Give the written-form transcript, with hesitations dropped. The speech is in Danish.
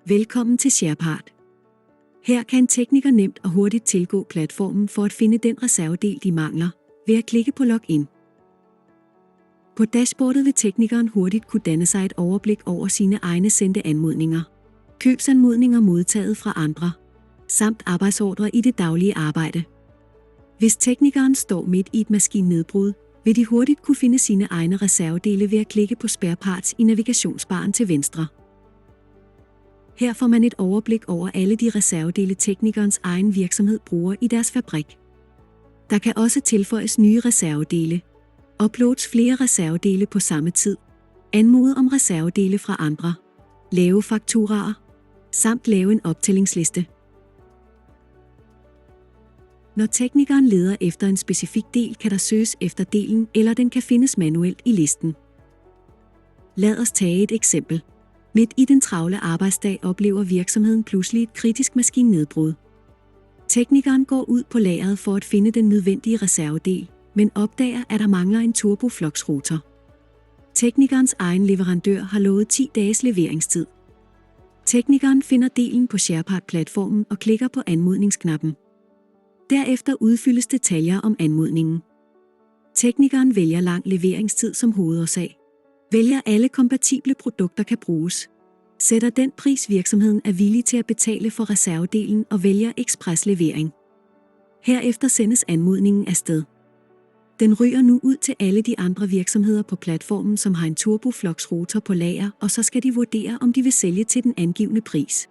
Velkommen til Sharepart. Her kan en tekniker nemt og hurtigt tilgå platformen for at finde den reservedel, de mangler, ved at klikke på Login. På dashboardet vil teknikeren hurtigt kunne danne sig et overblik over sine egne sendte anmodninger, købsanmodninger modtaget fra andre, samt arbejdsordre i det daglige arbejde. Hvis teknikeren står midt i et maskinnedbrud, vil de hurtigt kunne finde sine egne reservedele ved at klikke på Spare Parts i navigationsbaren til venstre. Her får man et overblik over alle de reservedele teknikerens egen virksomhed bruger i deres fabrik. Der kan også tilføjes nye reservedele, uploads flere reservedele på samme tid, anmode om reservedele fra andre, lave fakturaer, samt lave en optællingsliste. Når teknikeren leder efter en specifik del, kan der søges efter delen, eller den kan findes manuelt i listen. Lad os tage et eksempel. Midt i den travle arbejdsdag oplever virksomheden pludselig et kritisk maskinnedbrud. Teknikeren går ud på lageret for at finde den nødvendige reservedel, men opdager, at der mangler en turboflux-rotor. Teknikerens egen leverandør har lovet 10 dages leveringstid. Teknikeren finder delen på Sharepart-platformen og klikker på anmodningsknappen. Derefter udfyldes detaljer om anmodningen. Teknikeren vælger lang leveringstid som hovedårsag. Vælger alle kompatible produkter kan bruges. Sætter den pris virksomheden er villig til at betale for reservedelen og vælger ekspreslevering. Herefter sendes anmodningen afsted. Den ryger nu ud til alle de andre virksomheder på platformen, som har en turboflux-rotor på lager, og så skal de vurdere, om de vil sælge til den angivne pris.